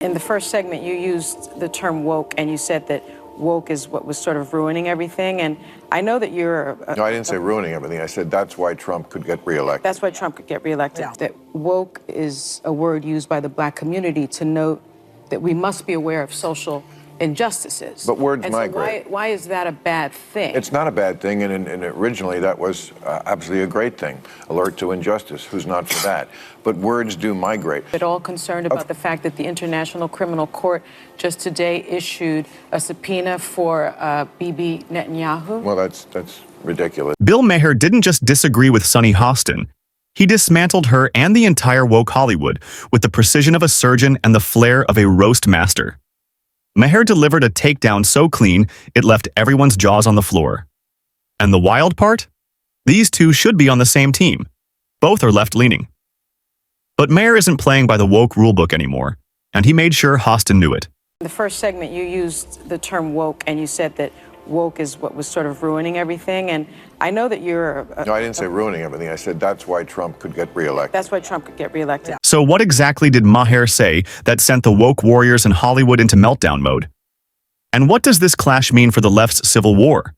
In the first segment, you used the term woke, and you said that woke is what was sort of ruining everything. And I know that you're... No, I didn't say ruining everything. I said that's why Trump could get reelected. That's why Trump could get reelected. Yeah. That woke is a word used by the Black community to note that we must be aware of social injustices. But words and migrate. So why is that a bad thing? It's not a bad thing, and originally that was absolutely a great thing. Alert to injustice. Who's not for that? But words do migrate. At all concerned about the fact that the International Criminal Court just today issued a subpoena for Bibi Netanyahu? Well, that's ridiculous. Bill Maher didn't just disagree with Sunny Hostin. He dismantled her and the entire woke Hollywood with the precision of a surgeon and the flair of a roast master. Maher delivered a takedown so clean, it left everyone's jaws on the floor. And the wild part? These two should be on the same team. Both are left-leaning. But Maher isn't playing by the woke rulebook anymore, and he made sure Hostin knew it. In the first segment, you used the term woke, and you said that woke is what was sort of ruining everything. And I know that you're... No, I didn't say ruining everything. I said that's why Trump could get reelected. That's why Trump could get reelected. Yeah. So what exactly did Maher say that sent the woke warriors in Hollywood into meltdown mode? And what does this clash mean for the left's civil war?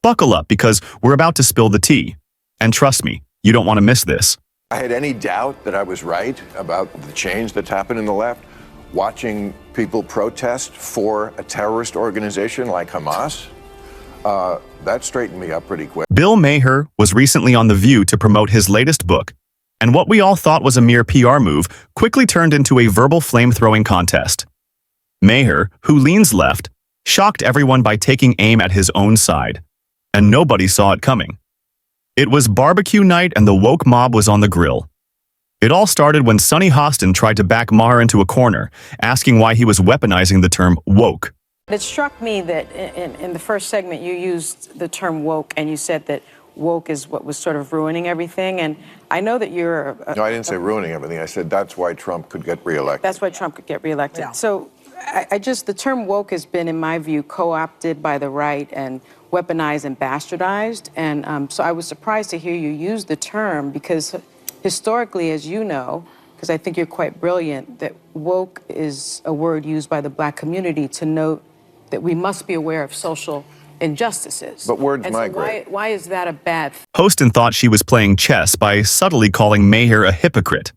Buckle up, because we're about to spill the tea. And trust me, you don't want to miss this. I had any doubt that I was right about the change that's happened in the left. Watching people protest for a terrorist organization like Hamas, that straightened me up pretty quick. Bill Maher was recently on The View to promote his latest book, and what we all thought was a mere PR move quickly turned into a verbal flame-throwing contest. Maher, who leans left, shocked everyone by taking aim at his own side, and nobody saw it coming. It was barbecue night and the woke mob was on the grill. It all started when Sunny Hostin tried to back Maher into a corner, asking why he was weaponizing the term woke. It struck me that in the first segment, you used the term woke, and you said that woke is what was sort of ruining everything. And I know that you're... No, I didn't say ruining everything. I said that's why Trump could get reelected. That's why Trump could get reelected. Yeah. So the term woke has been, in my view, co-opted by the right and weaponized and bastardized. And so I was surprised to hear you use the term, because historically, as you know, because I think you're quite brilliant, that woke is a word used by the Black community to note that we must be aware of social injustices. But words and migrate. So why is that a bad thing? Hostin thought she was playing chess by subtly calling Maher a hypocrite.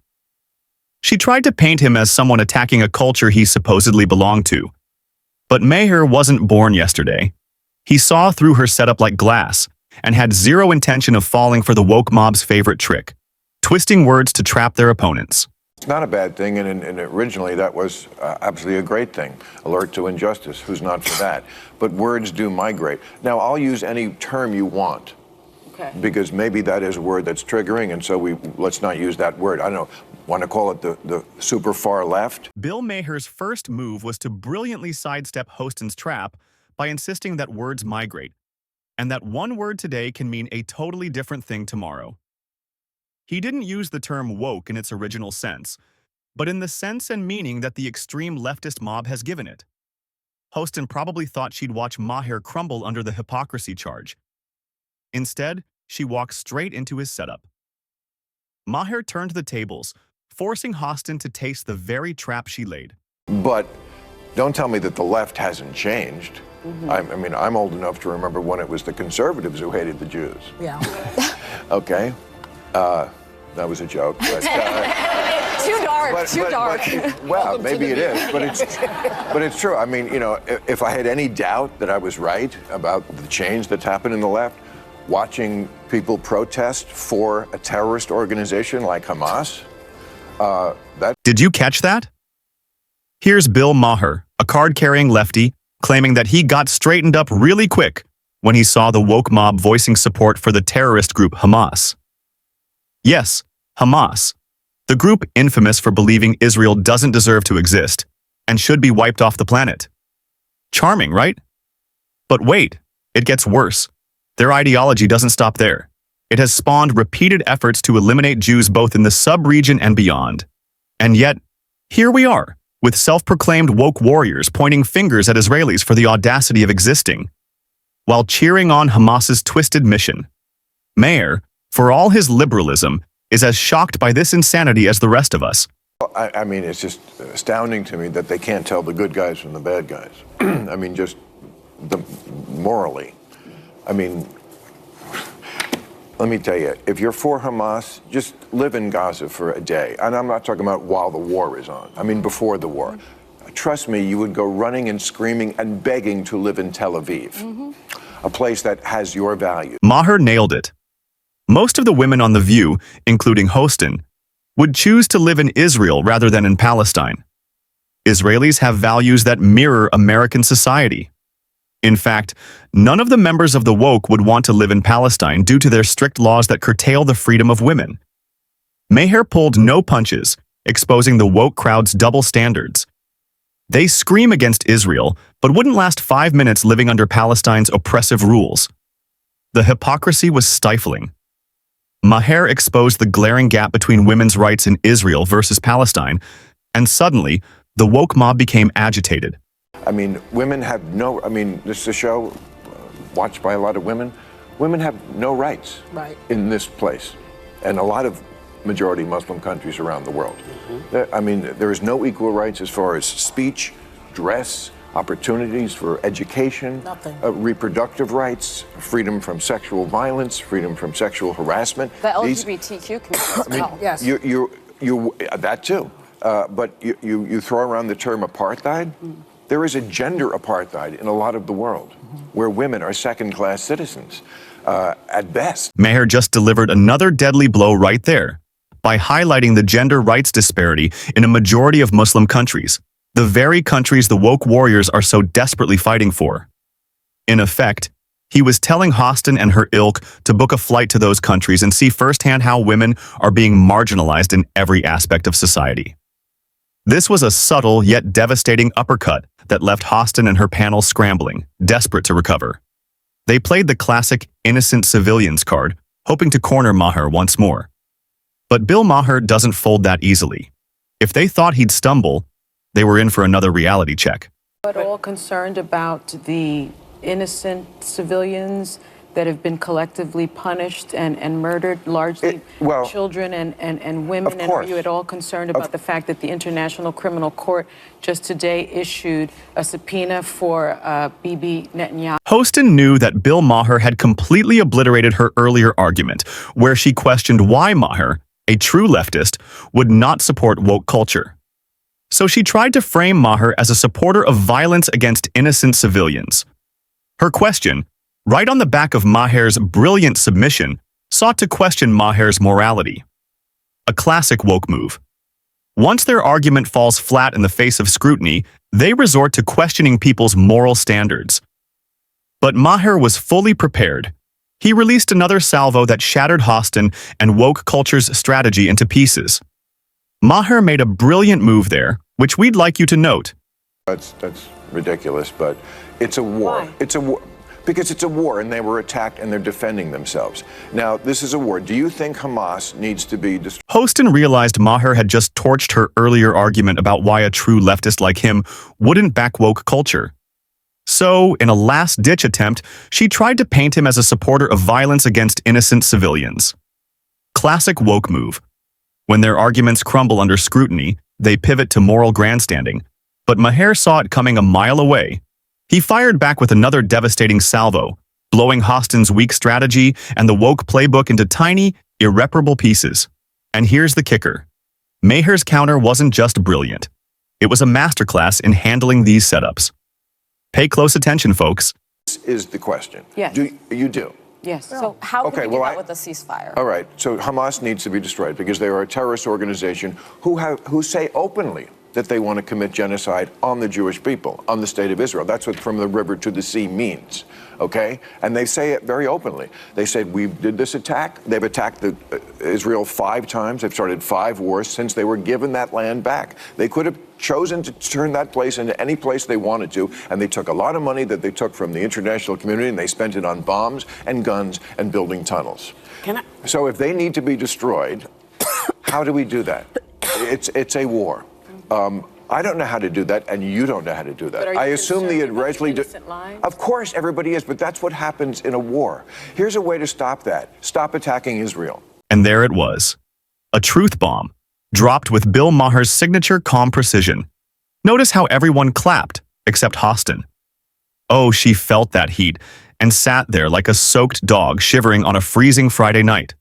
She tried to paint him as someone attacking a culture he supposedly belonged to. But Maher wasn't born yesterday. He saw through her setup like glass and had zero intention of falling for the woke mob's favorite trick, twisting words to trap their opponents. It's not a bad thing, and originally that was absolutely a great thing. Alert to injustice. Who's not for that? But words do migrate. Now, I'll use any term you want. Okay. Because maybe that is a word that's triggering, and so let's not use that word. I don't know. Want to call it the super far left? Bill Maher's first move was to brilliantly sidestep Hostin's trap by insisting that words migrate, and that one word today can mean a totally different thing tomorrow. He didn't use the term woke in its original sense, but in the sense and meaning that the extreme leftist mob has given it. Hostin probably thought she'd watch Maher crumble under the hypocrisy charge. Instead, she walked straight into his setup. Maher turned the tables, forcing Hostin to taste the very trap she laid. But don't tell me that the left hasn't changed. Mm-hmm. I mean, I'm old enough to remember when it was the conservatives who hated the Jews. Yeah. Okay. That was a joke. But, too dark, too dark. Well, maybe it is, but it's true. I mean, you know, if I had any doubt that I was right about the change that's happened in the left, watching people protest for a terrorist organization like Hamas, Did you catch that? Here's Bill Maher, a card-carrying lefty, claiming that he got straightened up really quick when he saw the woke mob voicing support for the terrorist group Hamas. Yes, Hamas, the group infamous for believing Israel doesn't deserve to exist and should be wiped off the planet. Charming, right? But wait, it gets worse. Their ideology doesn't stop there. It has spawned repeated efforts to eliminate Jews both in the sub-region and beyond. And yet, here we are, with self-proclaimed woke warriors pointing fingers at Israelis for the audacity of existing, while cheering on Hamas's twisted mission. Maher, for all his liberalism, is as shocked by this insanity as the rest of us. I mean, it's just astounding to me that they can't tell the good guys from the bad guys. I mean, just morally. I mean, let me tell you, if you're for Hamas, just live in Gaza for a day. And I'm not talking about while the war is on. I mean, before the war. Trust me, you would go running and screaming and begging to live in Tel Aviv, a place that has your values. Maher nailed it. Most of the women on The View, including Hostin, would choose to live in Israel rather than in Palestine. Israelis have values that mirror American society. In fact, none of the members of the woke would want to live in Palestine due to their strict laws that curtail the freedom of women. Maher pulled no punches, exposing the woke crowd's double standards. They scream against Israel, but wouldn't last 5 minutes living under Palestine's oppressive rules. The hypocrisy was stifling. Maher exposed the glaring gap between women's rights in Israel versus Palestine, and suddenly, the woke mob became agitated. I mean, women have no, I mean, this is a show watched by a lot of women. Women have no rights in this place, and a lot of majority Muslim countries around the world. I mean, there is no equal rights as far as speech, dress, opportunities for education, reproductive rights, freedom from sexual violence, freedom from sexual harassment. The LGBTQ community as well. Yes. That too. But you throw around the term apartheid. There is a gender apartheid in a lot of the world where women are second-class citizens at best. Maher just delivered another deadly blow right there by highlighting the gender rights disparity in a majority of Muslim countries, the very countries the woke warriors are so desperately fighting for. In effect, he was telling Hostin and her ilk to book a flight to those countries and see firsthand how women are being marginalized in every aspect of society. This was a subtle yet devastating uppercut that left Hostin and her panel scrambling, desperate to recover. They played the classic innocent civilians card, hoping to corner Maher once more. But Bill Maher doesn't fold that easily. If they thought he'd stumble, they were in for another reality check. At all concerned about the innocent civilians that have been collectively punished and murdered, largely children and women? And are you at all concerned about the fact that the International Criminal Court just today issued a subpoena for Bibi Netanyahu? Hostin knew that Bill Maher had completely obliterated her earlier argument, where she questioned why Maher, a true leftist, would not support woke culture. So she tried to frame Maher as a supporter of violence against innocent civilians. Her question, right on the back of Maher's brilliant submission, sought to question Maher's morality. A classic woke move. Once their argument falls flat in the face of scrutiny, they resort to questioning people's moral standards. But Maher was fully prepared. He released another salvo that shattered Hostin and woke culture's strategy into pieces. Maher made a brilliant move there, which we'd like you to note. That's ridiculous, but it's a war. Why? It's a war. Because it's a war, and they were attacked, and they're defending themselves. Now, this is a war. Do you think Hamas needs to be destroyed? Hostin realized Maher had just torched her earlier argument about why a true leftist like him wouldn't back woke culture. So, in a last-ditch attempt, she tried to paint him as a supporter of violence against innocent civilians. Classic woke move. When their arguments crumble under scrutiny, they pivot to moral grandstanding. But Maher saw it coming a mile away. He fired back with another devastating salvo, blowing Hostin's weak strategy and the woke playbook into tiny, irreparable pieces. And here's the kicker. Maher's counter wasn't just brilliant. It was a masterclass in handling these setups. Pay close attention, folks. This is the question. Yes. You do? Yes. So how can we do that with a ceasefire? All right. So Hamas needs to be destroyed because they are a terrorist organization who say openly that they want to commit genocide on the Jewish people, on the state of Israel. That's what from the river to the sea means, okay? And they say it very openly. They said, we did this attack. They've attacked Israel 5 times. They've started 5 wars since they were given that land back. They could have chosen to turn that place into any place they wanted to, and they took a lot of money that they took from the international community, and they spent it on bombs and guns and building tunnels. So if they need to be destroyed, how do we do that? It's a war. I don't know how to do that, and you don't know how to do that. I assume the Israeli... Of course, everybody is, but that's what happens in a war. Here's a way to stop that. Stop attacking Israel. And there it was. A truth bomb. dropped with Bill Maher's signature calm precision. Notice how everyone clapped, except Hostin. Oh, she felt that heat and sat there like a soaked dog shivering on a freezing Friday night.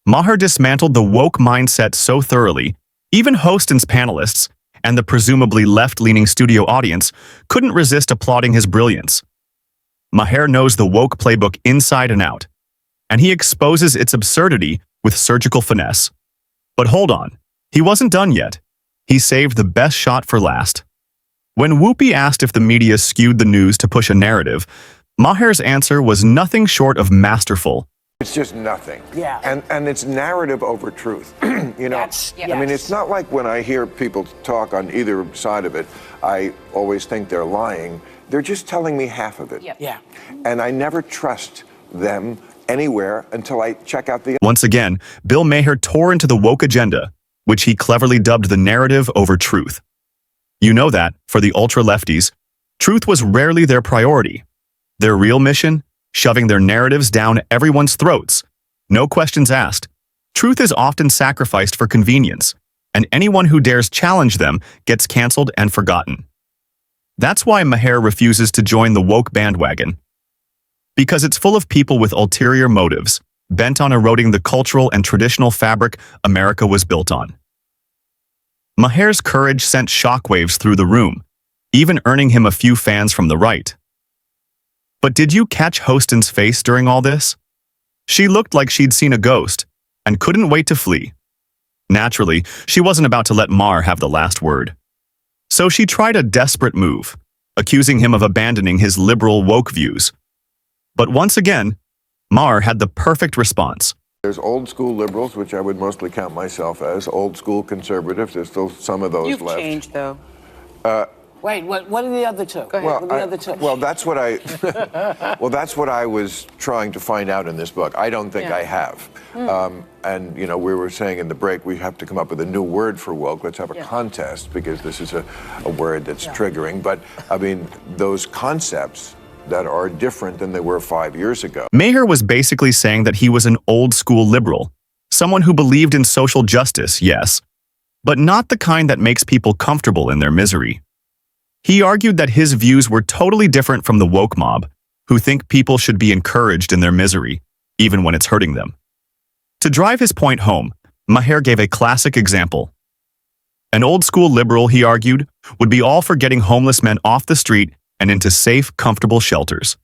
Maher dismantled the woke mindset so thoroughly, even Hostin's panelists and the presumably left-leaning studio audience couldn't resist applauding his brilliance. Maher knows the woke playbook inside and out, and he exposes its absurdity with surgical finesse. But hold on, he wasn't done yet. He saved the best shot for last. When Whoopi asked if the media skewed the news to push a narrative, Maher's answer was nothing short of masterful. It's just nothing. Yeah. And it's narrative over truth. You know, I mean, it's not like when I hear people talk on either side of it, I always think they're lying. They're just telling me half of it. Yeah. And I never trust them anywhere until I check out the... Once again, Bill Maher tore into the woke agenda, which he cleverly dubbed the narrative over truth. You know that, for the ultra-lefties, truth was rarely their priority. Their real mission? Shoving their narratives down everyone's throats. No questions asked. Truth is often sacrificed for convenience, and anyone who dares challenge them gets canceled and forgotten. That's why Maher refuses to join the woke bandwagon. Because it's full of people with ulterior motives, bent on eroding the cultural and traditional fabric America was built on. Maher's courage sent shockwaves through the room, even earning him a few fans from the right. But did you catch Hostin's face during all this? She looked like she'd seen a ghost and couldn't wait to flee. Naturally, she wasn't about to let Maher have the last word. So she tried a desperate move, accusing him of abandoning his liberal woke views. But once again, Maher had the perfect response. There's old school liberals, which I would mostly count myself as, old school conservatives. There's still some of those You've left. changed, though. Wait, what are the other two? Go ahead. Well, What are the other two? well, that's what I. Well, that's what I was trying to find out in this book. I don't think Yeah. I have. And you know, we were saying in the break, we have to come up with a new word for woke. Let's have a contest because this is a word that's triggering. But I mean, those concepts that are different than they were 5 years ago. Maher was basically saying that he was an old-school liberal, someone who believed in social justice, yes, but not the kind that makes people comfortable in their misery. He argued that his views were totally different from the woke mob, who think people should be encouraged in their misery, even when it's hurting them. To drive his point home, Maher gave a classic example. An old-school liberal, he argued, would be all for getting homeless men off the street and into safe, comfortable shelters.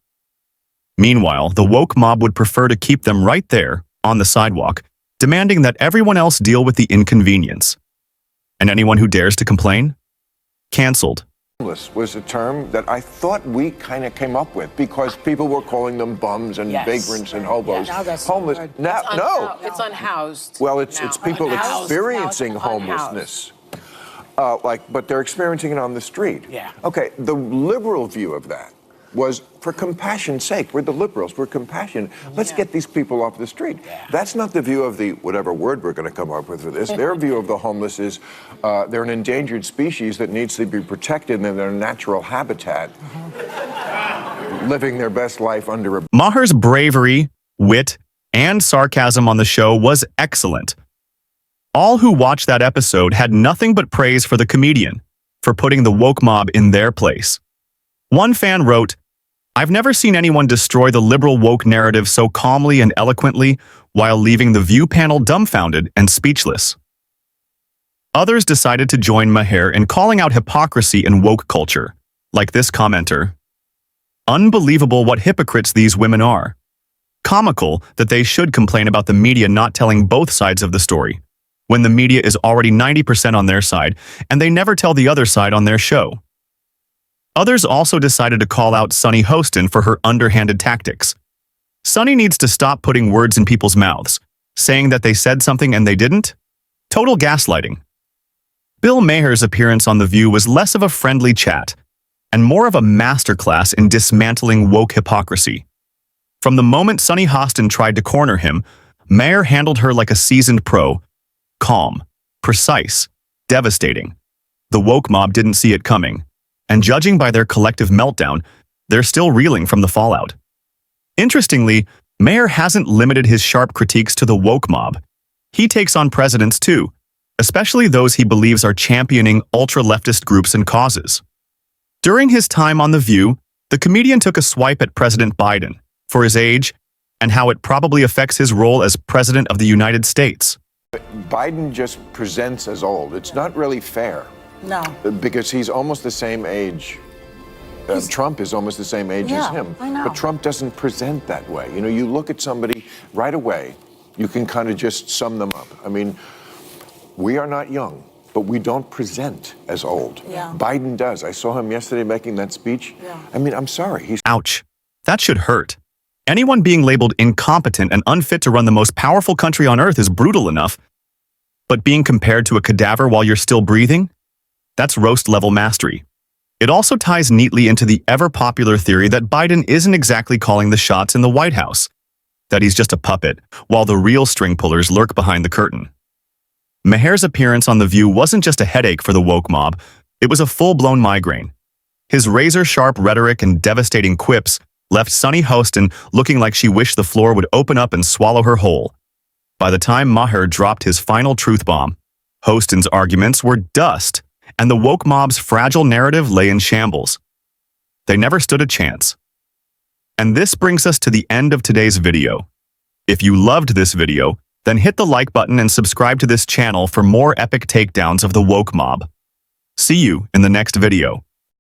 Meanwhile, the woke mob would prefer to keep them right there, on the sidewalk, demanding that everyone else deal with the inconvenience. And anyone who dares to complain? Cancelled. Homeless was a term that I thought we kind of came up with because people were calling them bums and vagrants and hobos. Now that's homeless. hard. Now, no. It's unhoused. Well, it's now. people Unhoused. experiencing Now it's unhoused. homelessness. But they're experiencing it on the street. Yeah. Okay, the liberal view of that was for compassion's sake. We're the liberals, we're compassionate. Let's get these people off the street. That's not the view of the, whatever word we're going to come up with for this. Their view of the homeless is they're an endangered species that needs to be protected in their natural habitat, living their best life under a... Maher's bravery, wit, and sarcasm on the show was excellent. All who watched that episode had nothing but praise for the comedian, for putting the woke mob in their place. One fan wrote, "I've never seen anyone destroy the liberal woke narrative so calmly and eloquently while leaving the view panel dumbfounded and speechless." Others decided to join Maher in calling out hypocrisy in woke culture, like this commenter. "Unbelievable what hypocrites these women are. Comical that they should complain about the media not telling both sides of the story, when the media is already 90% on their side and they never tell the other side on their show." Others also decided to call out Sunny Hostin for her underhanded tactics. Sunny needs to stop putting words in people's mouths, saying that they said something and they didn't. Total gaslighting. Bill Maher's appearance on The View was less of a friendly chat and more of a masterclass in dismantling woke hypocrisy. From the moment Sunny Hostin tried to corner him, Maher handled her like a seasoned pro. Calm, precise, devastating. The woke mob didn't see it coming, and judging by their collective meltdown, they're still reeling from the fallout. Interestingly, Maher hasn't limited his sharp critiques to the woke mob. He takes on presidents too, especially those he believes are championing ultra-leftist groups and causes. During his time on The View, the comedian took a swipe at President Biden for his age and how it probably affects his role as President of the United States. Biden just presents as old. It's not really fair. No. Because he's almost the same age. Trump is almost the same age as him. I know. But Trump doesn't present that way. You know, you look at somebody right away, you can kind of just sum them up. I mean, we are not young, but we don't present as old. Yeah. Biden does. I saw him yesterday making that speech. Yeah. I mean, I'm sorry. He's Ouch. That should hurt. Anyone being labeled incompetent and unfit to run the most powerful country on earth is brutal enough. But being compared to a cadaver while you're still breathing? That's roast-level mastery. It also ties neatly into the ever-popular theory that Biden isn't exactly calling the shots in the White House, that he's just a puppet, while the real string pullers lurk behind the curtain. Maher's appearance on The View wasn't just a headache for the woke mob, it was a full-blown migraine. His razor-sharp rhetoric and devastating quips left Sunny Hostin looking like she wished the floor would open up and swallow her whole. By the time Maher dropped his final truth bomb, Hostin's arguments were dust, and the woke mob's fragile narrative lay in shambles. They never stood a chance. And this brings us to the end of today's video. If you loved this video, then hit the like button and subscribe to this channel for more epic takedowns of the woke mob. See you in the next video.